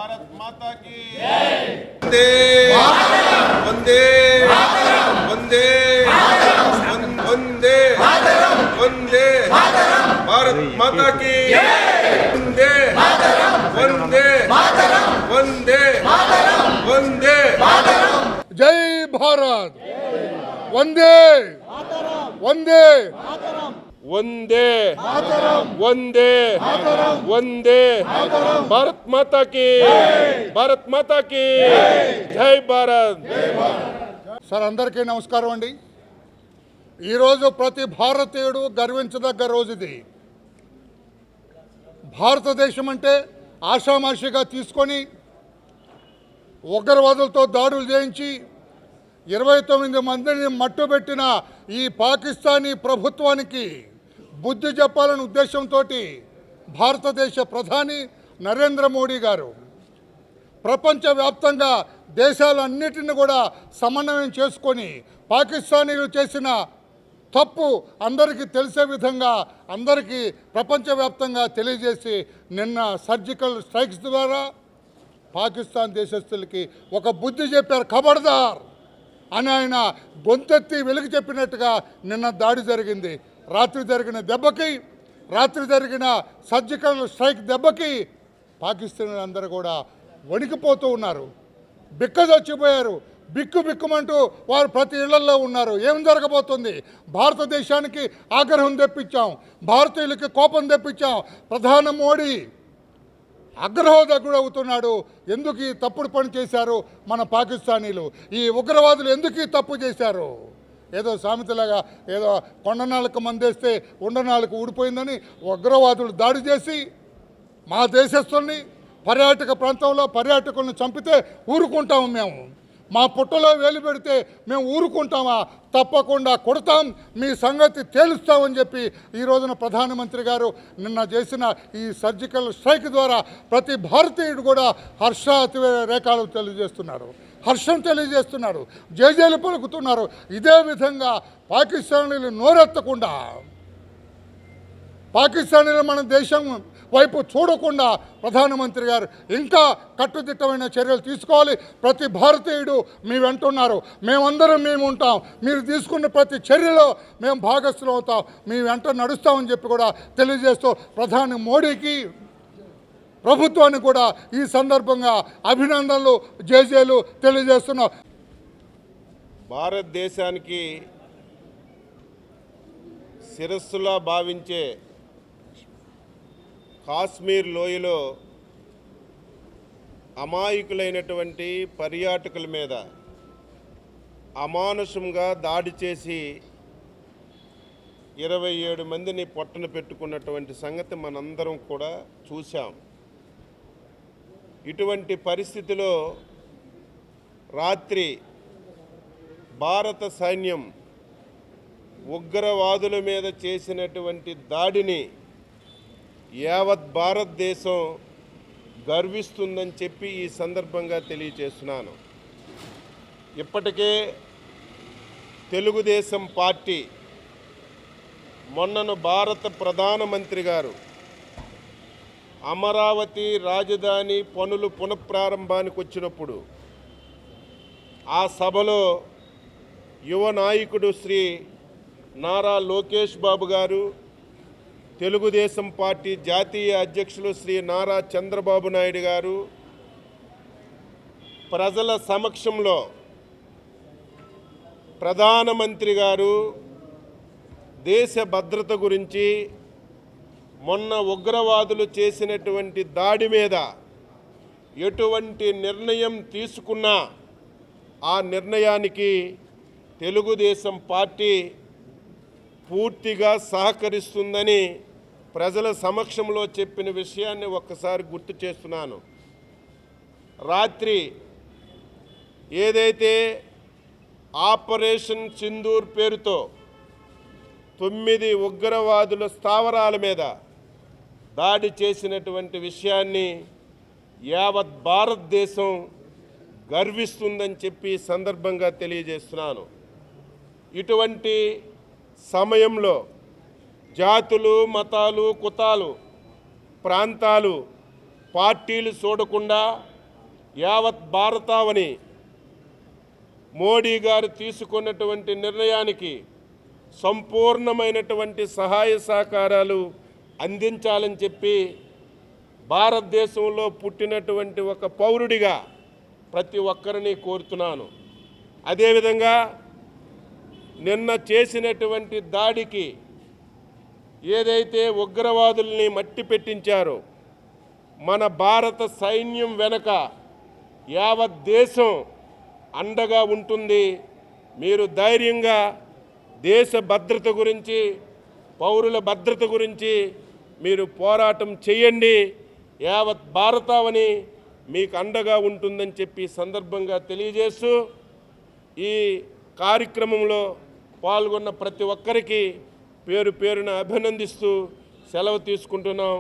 भारत माता की वंदे वंदे वंदे वंदे वंदे भारत माता की वंदे वंदे वंदे वंदे जय भारत वंदे वंदे वंदे वंदे वंदे भारत माता की जय भारत। సార్ అందరికీ నమస్కారం అండి। ఈరోజు ప్రతి భారతీయుడు గర్వించదగ్గ రోజు ఇది। భారతదేశం అంటే ఆషామాషిగా తీసుకొని ఉగ్రవాదులతో దాడులు చేయించి 29 మందిని మట్టుబెట్టిన ఈ పాకిస్తానీ ప్రభుత్వానికి బుద్ధి చెప్పాలనే ఉద్దేశంతో భారతదేశ ప్రధాని నరేంద్ర మోడీ గారు ప్రపంచవ్యాప్తంగా దేశాలన్నిటిని కూడా సమన్వయం చేసుకొని పాకిస్తానీలు చేసిన తప్పు అందరికీ తెలిసే విధంగా అందరికీ ప్రపంచవ్యాప్తంగా తెలియజేసి నిన్న సర్జికల్ స్ట్రైక్స్ ద్వారా పాకిస్తాన్ దేశస్తులకి ఒక బుద్ధి చెప్పారు। ఖబర్దార్ అని ఆయన గొంతెత్తి వెలుగు చెప్పినట్టుగా నిన్న దాడి జరిగింది। రాత్రి జరిగిన సర్జికల్ స్ట్రైక్ దెబ్బకి పాకిస్తానీలందరూ కూడా వణికిపోతూ ఉన్నారు, బిక్కజొచ్చిపోయారు, బిక్కుమంటూ వారు ప్రతి ఇళ్లలో ఉన్నారు। ఏం జరగబోతుంది? భారతదేశానికి ఆగ్రహం తెప్పించాం, భారతీయులకి కోపం తెప్పించాం। ప్రధాని మోడీ అగ్రహోదగ్గుడవుతున్నాడు। ఎందుకు ఈ తప్పుడు పని చేశారు మన పాకిస్తానీలు? ఈ ఉగ్రవాదులు ఎందుకు ఈ తప్పు చేశారు? ఏదో సామెతలాగా ఏదో కొండనాళ్ళకు మందేస్తే ఉండనాళ్ళకు ఊడిపోయిందని ఉగ్రవాదులు దాడి చేసి మా దేశస్తుల్ని పర్యాటక ప్రాంతంలో పర్యాటకులను చంపితే ఊరుకుంటాము మేము? మా పుట్టలో వేలు పెడితే మేము ఊరుకుంటామా? తప్పకుండా కొడతాం, మీ సంగతి తేలుస్తామని చెప్పి ఈ రోజున ప్రధానమంత్రి గారు నిన్న చేసిన ఈ సర్జికల్ స్ట్రైక్ ద్వారా ప్రతి భారతీయుడు కూడా హర్షాతిరేకాలు తెలియజేస్తున్నారు, హర్షం తెలియజేస్తున్నారు, జేజేలు పలుకుతున్నారు। ఇదే విధంగా పాకిస్తానీలు నోరెత్తకుండా, పాకిస్తానీలు మన దేశం వైపు చూడకుండా ప్రధానమంత్రి గారు ఇంకా కట్టుదిట్టమైన చర్యలు తీసుకోవాలి। ప్రతి భారతీయుడు మీ వెంటున్నారు, మేమందరం మేము ఉంటాం, మీరు తీసుకున్న ప్రతి చర్యలో మేము భాగస్థులం అవుతాం, మీ వెంట నడుస్తామని చెప్పి కూడా తెలియజేస్తూ ప్రధాని మోడీకి ప్రభుత్వాన్ని కూడా ఈ సందర్భంగా అభినందనలు జేజేలు తెలియజేస్తున్నాం। భారతదేశానికి శిరస్సులా భావించే కాశ్మీర్ లోయలో అమాయకులైనటువంటి పర్యాటకుల మీద అమానుషంగా దాడి చేసి 27 మందిని పొట్టన పెట్టుకున్నటువంటి సంగతి మనందరం కూడా చూశాం। ఇటువంటి పరిస్థితిలో రాత్రి భారత సైన్యం ఉగ్రవాదుల మీద చేసినటువంటి దాడిని యావత్ భారతదేశం గర్విస్తుందని చెప్పి ఈ సందర్భంగా తెలియజేస్తున్నాను। ఇప్పటికే తెలుగుదేశం పార్టీ మొన్నను భారత ప్రధానమంత్రి గారు అమరావతి రాజధాని పనులు పునఃప్రారంభానికి వచ్చినప్పుడు ఆ సభలో యువ నాయకుడు శ్రీ నారా లోకేష్ బాబు గారు, తెలుగుదేశం పార్టీ జాతీయ అధ్యక్షులు శ్రీ నారా చంద్రబాబు నాయుడు గారు ప్రజల సమక్షంలో ప్రధానమంత్రి గారు దేశ భద్రత గురించి మొన్న ఉగ్రవాదులు చేసినటువంటి దాడి మీద ఎటువంటి నిర్ణయం తీసుకున్నా ఆ నిర్ణయానికి తెలుగుదేశం పార్టీ పూర్తిగా సహకరిస్తుందని ప్రజల సమక్షంలో చెప్పిన విషయాన్ని ఒక్కసారి గుర్తు చేస్తున్నాను। రాత్రి ఏదైతే ఆపరేషన్ సింధూర్ పేరుతో 9 ఉగ్రవాదుల స్థావరాల మీద దాడి చేసినటువంటి విషయాన్ని యావత్ భారతదేశం గర్విస్తుందని చెప్పి సందర్భంగా తెలియజేస్తున్నాను। ఇటువంటి సమయంలో జాతులు, మతాలు, కుతాలు, ప్రాంతాలు, పార్టీలు చూడకుండా యావత్ భారతావని మోడీ గారు తీసుకున్నటువంటి నిర్ణయానికి సంపూర్ణమైనటువంటి సహాయ సహకారాలు అందించాలని చెప్పి భారతదేశంలో పుట్టినటువంటి ఒక పౌరుడిగా ప్రతి ఒక్కరిని కోరుతున్నాను. అదేవిధంగా నిన్న చేసినటువంటి దాడికి ఏదైతే ఉగ్రవాదుల్ని మట్టి పెట్టించారో మన భారత సైన్యం వెనక యావత్ దేశం అండగా ఉంటుంది. మీరు ధైర్యంగా దేశ భద్రత గురించి, పౌరుల భద్రత గురించి మీరు పోరాటం చేయండి. యావత్ భారతావని మీకు అండగా ఉంటుందని చెప్పి సందర్భంగా తెలియజేస్తూ ఈ కార్యక్రమంలో పాల్గొన్న ప్రతి ఒక్కరికి పేరు పేరున అభినందిస్తూ సెలవు తీసుకుంటున్నాం.